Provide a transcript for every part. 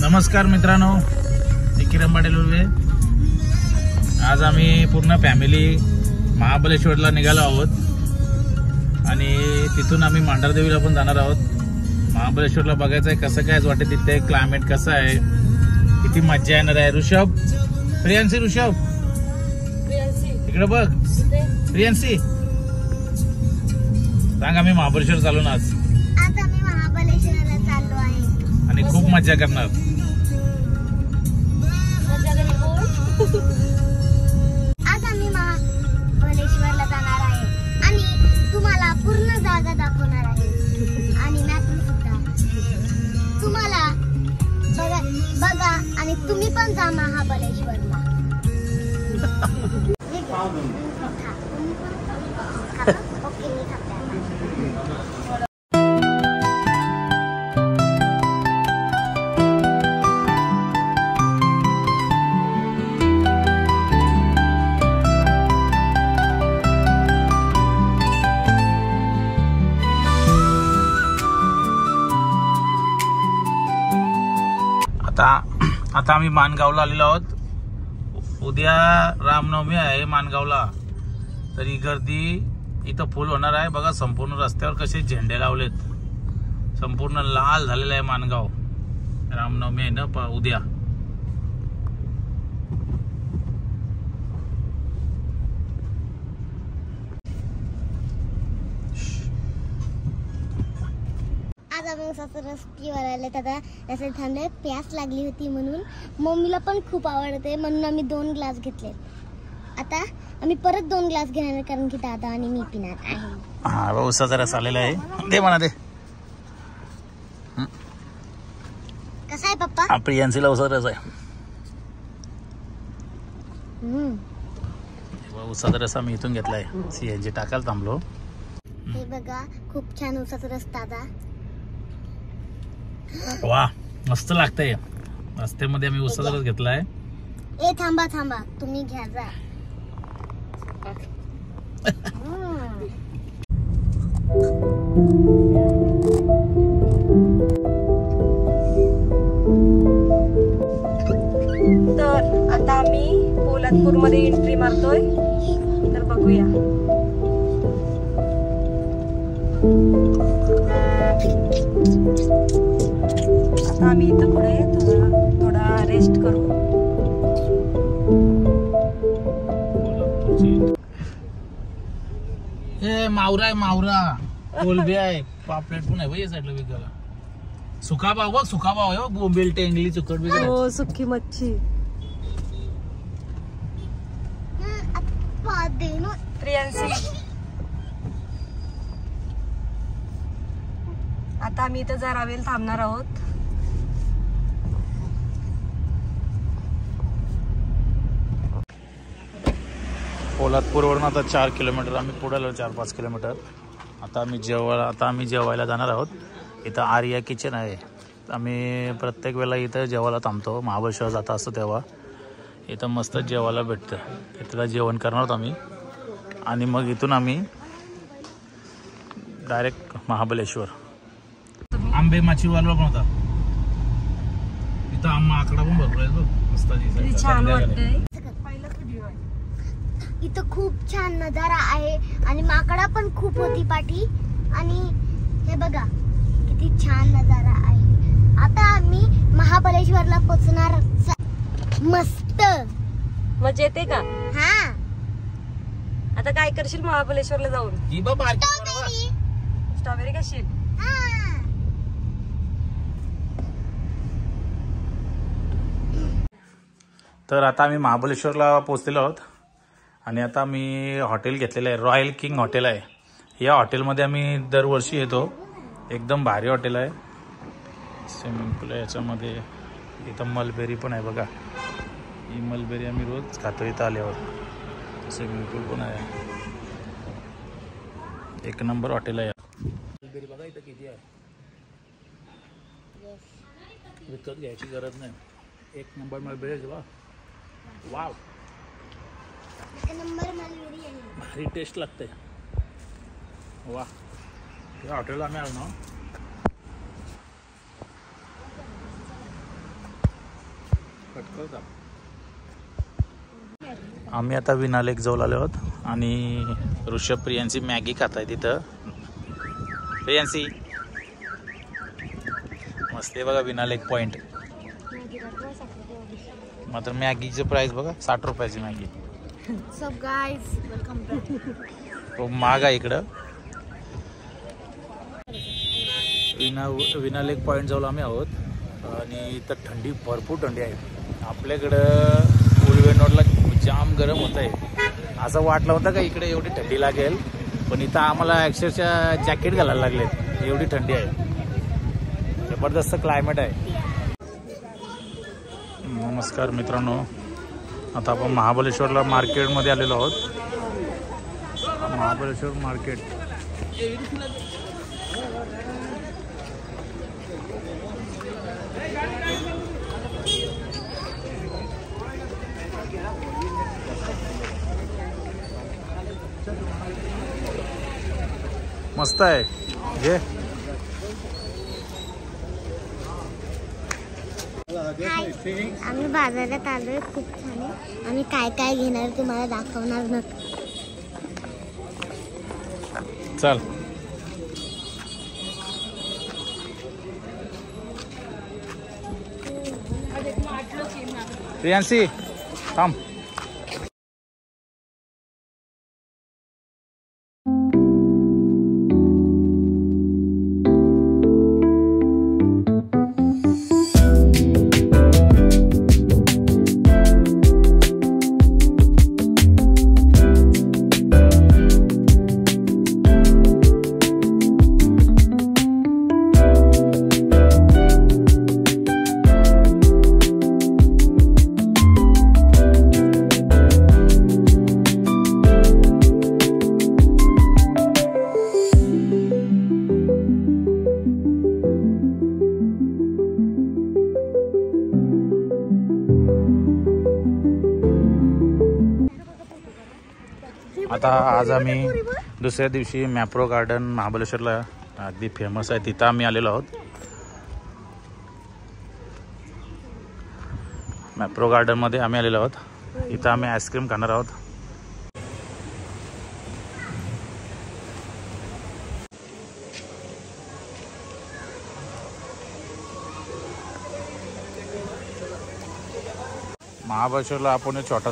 नमस्कार मित्रांनो, मी किरण पाटील उर्वे. आज आम्ही पूर्ण फॅमिली महाबळेश्वरला निघालो आहोत आणि तिथून आम्ही मांढरदेवीला पण जाणार आहोत. महाबळेश्वरला बघायचं आहे कसं काय वाटते, तिथे क्लायमेट कसं आहे, किती मज्जा येणार आहे. ऋषभ, प्रियांशी, ऋषभ इकडे बघ. प्रियांशी सांग, आम्ही महाबळेश्वर चालू ना आज आम्ही महाबळेश्वरला चाललो आहे आणि खूप मज्जा करणार. आज आम्ही महाबळेश्वरला जाणार आहे आणि तुम्हाला पूर्ण जागा दाखवणार आहे आणि मॅप सुद्धा. तुम्हाला बघा आणि तुम्ही पण जा महाबळेश्वरला. ओके, मी खाते. आता आम्ही माणगावला आलेलो आहोत. उद्या रामनवमी आहे माणगावला, तर ही गर्दी इथं फुल होणार आहे. बघा संपूर्ण रस्त्यावर कसे झेंडे लावलेत, संपूर्ण लाल झालेलं आहे माणगाव. रामनवमी आहे ना उद्या. आज आम्ही रस्त्यावर आले, आता रस्ते थांबले. प्यास लागली होती म्हणून मम्मीला पण खूप आवडते म्हणून आम्ही 2 ग्लास घेतले. आता आम्ही परत 2 ग्लास घेणार कारण की दादा आणि मी पिणार आहे. हा, उसाचा रस आलेला आहे. दे म्हणा, दे. कसा आहे पप्पा? प्रियांशीला उसाचा रस आहे. उसाचा रस आम्ही इथून घेतलाय. सीएनजी टाकायला थांबलो. हे बघा, खूप छान उसाचा रस ताजा. वा, मस्त लागतंय. रस्त्यामध्ये आम्ही उसाचा रस घेतलाय. ए थांबा थांबा, तुम्ही घ्या जा. तर आता आम्ही पोलादपूर मध्ये एंट्री मारतोय, तर बघूया. आता आम्ही इथं पुढे थोडा रेस्ट करू. हे मावरा आहे, मावरा कोलबी आहे, पापलेट पण आहे भाई साईडला विकायला. सुका भाव बघ, सुका भाव आहे. बोंबील, टेंगली, चुकट बी. हो, सुकी मच्छी. प्रियांशी, आता आम्ही इथं जरा वेळ थांबणार आहोत. पोलादपूरवरून आता 4 किलोमीटर आम्ही पुढे आलो, 4-5 किलोमीटर. आता आम्ही जेवायला जाणार आहोत. इथं आर्या किचन आहे. आम्ही प्रत्येक वेळेला इथं जेवायला थांबतो. महाबळेश्वर जाता असतो तेव्हा इथं मस्त जेवायला भेटतं. इथलं जेवण करणार आहोत आम्ही आणि मग इथून आम्ही डायरेक्ट महाबळेश्वर. आंबे माचीवाला पण होता इथं. आंबा आकडा पण भरपूर आहे. मस्त छान वाटतंय. इथं खूप छान नजारा आहे आणि माकडा पण खूप होती पाठी. आणि हे बघा किती छान नजारा आहे. आता आम्ही महाबळेश्वरला पोहोचणार. मस्त मजा येते का? हा. आता काय करशील महाबळेश्वरला जाऊन? स्ट्रॉबेरी खाशील? तर आता आम्ही महाबळेश्वरला पोहोचलेलो आहोत आणि आता मी हॉटेल घेतलेलं आहे. रॉयल किंग हॉटेल आहे. या हॉटेलमध्ये आम्ही दरवर्षी येतो. एकदम भारी हॉटेल आहे. स्विमिंग पूल आहे याच्यामध्ये. इथं मलबेरी पण आहे बघा. ही मलबेरी आम्ही रोज खातो इथं आल्यावर. स्विमिंग पूल पण आहे. एक नंबर हॉटेल आहे. मलबेरी बघा इथं किती आहे. विकत घ्यायची गरज नाही. एक नंबर मलबेरी आहे. वाव, भारी टेस्ट लागते. वा, या हॉटेलला आम्ही आलो ना. आम्ही आता विनालेक जवळ आलो आहोत आणि ऋषभ प्रियांची मॅगी खात आहे तिथं. प्रियांशी मस्त आहे बघा विनालेक पॉइंट. मात्र मॅगीचं प्राइस बघा 60 रुपयाची Maggi. So guys welcome back. खूप महाग आहे इकडं. विनालेक पॉइंट जवळ आम्ही आहोत आणि इथं थंडी भरपूर थंडी आहे. आपल्याकडं उलवेनोडला जाम गरम होत आहे. असं वाटलं होतं का इकडे एवढी थंडी लागेल, पण इथं आम्हाला अक्षरशः जॅकेट घालायला लागले, एवढी थंडी आहे. जबरदस्त क्लायमेट आहे. नमस्कार मित्रांनो, आता आपण महाबळेश्वरला मार्केटमध्ये आलेलो आहोत. महाबळेश्वर मार्केट मस्त आहे. हे आम्ही बाजारात आलोय. खूप छान आहे. आम्ही काय काय घेणार तुम्हाला दाखवणार नक्की. चल प्रियांशी थांब. आता आज आम्ही दुसऱ्या दिवशी मॅप्रो गार्डन महाबळेश्वरला अगदी फेमस आहे, तिथं आम्ही आलेलो आहोत. मॅप्रो गार्डनमध्ये आम्ही आलेलो आहोत. इथं आम्ही आईस्क्रीम खाणार आहोत. महाबळेश्वरला आपण छोटा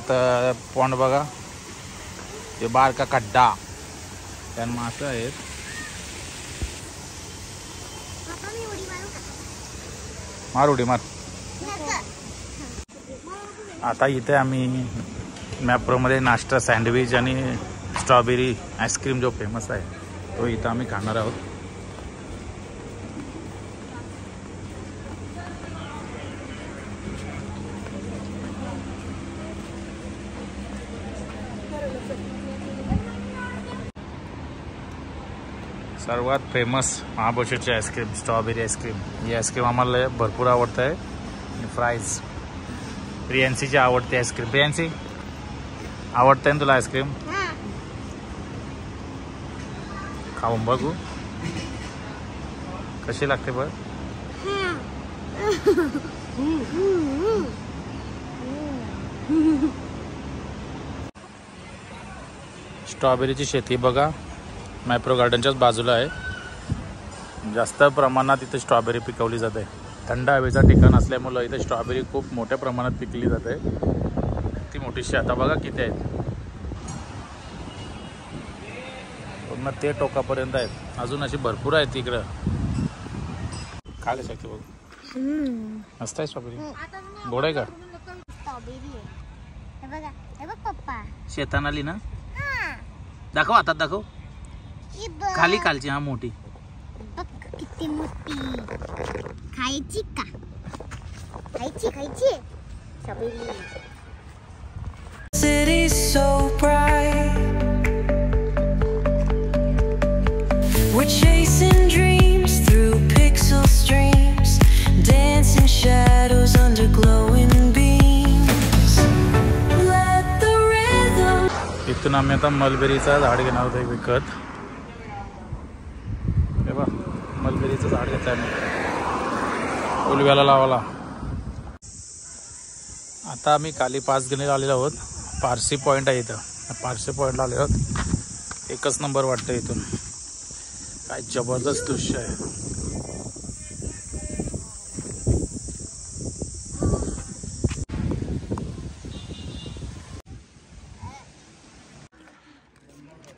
पॉन्ड बघा, ते बार का खड्डा, त्यात मासे आहेत. मार उडी मार. आता इथे आम्ही मॅप्रोमध्ये नाश्ता, सँडविच आणि स्ट्रॉबेरी आईस्क्रीम जो फेमस आहे तो इथं आम्ही खाणार आहोत. सर्वात फेमस महाबळेश्वरची आईस्क्रीम स्ट्रॉबेरी आईस्क्रीम. ही आईस्क्रीम आम्हाला भरपूर आवडत आहे. आणि फ्राईज प्रियांशीची आवडते आईस्क्रीम. प्रियांशी आवडते ना तुला आईस्क्रीम? खाऊन बघू कशी लागते बघ. स्ट्रॉबेरीची शेती बघा मॅप्रो गार्डनच्याच बाजूला आहे. जास्त प्रमाणात इथे स्ट्रॉबेरी पिकवली जाते. थंड हवेचं ठिकाण असल्यामुळं इथे स्ट्रॉबेरी खूप मोठ्या प्रमाणात पिकली जाते. ती मोठी शेता बघा किती आहेत, पूर्ण ते टोकापर्यंत आहेत. अजून अशी भरपूर आहेत इकडं. खायला शकते बघ. मस्त आहे स्ट्रॉबेरी. गोड आहे का? स्ट्रॉबेरी आहे. हे बघा, हे बघ पप्पा. शेतान आली ना? दाखव हातात दाखव. खाली खालची. हा मोठी बघ किती मोठी. खायची का? खायची खायची strawberry. City so bright, we're chasing dreams through pixel streams, dancing shadows under glowing beams. Let the rhythm. इथून आम्ही आता मलबेरीचा झाड घेणार होतो विकत. हे बघ मलबेरीचं झाड घेतलं आम्ही उलव्याला लावायला. आता आम्ही खाली पाचगणीला आलेलो आहोत. पारसी पॉईंट आहे इथं. पारसी पॉईंटला आलेलो आहोत. एकच नंबर वाटतं इथून. काय जबरदस्त दृश्य आहे.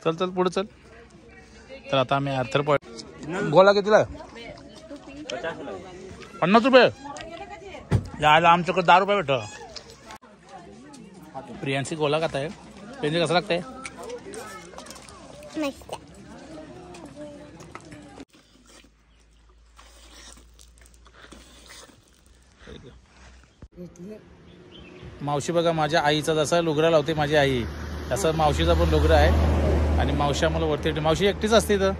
चल चल पुढे चल. तर आता आम्ही आर्थर पॉईंट. गोला कितीला? 50 रुपये. यायला आमच्याकडे 10 रुपये भेटतं. प्रियांशी गोला खाता है. प्रियांशी कसं लागतंय? मस्त. मावशी बघा माझ्या आईचा जसा लुगरा लावते माझी आई तसं मावशीचा पण लुगरा आहे. आणि मावशी आम्हाला वरती. मावशी एकटीच असते तर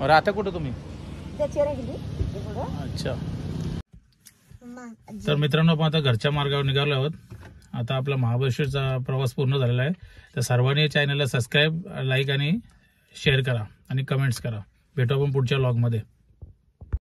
राहता कुठं तुम्ही? अच्छा. तर मित्रांनो आपण आता घरच्या मार्गावर निघालो आहोत. आता आपला महाबळेश्वरचा प्रवास पूर्ण झालेला आहे. तर सर्वांनी चॅनलला सबस्क्राईब, लाईक आणि शेअर करा आणि कमेंट्स करा. भेटू आपण पुढच्या व्लॉगमध्ये.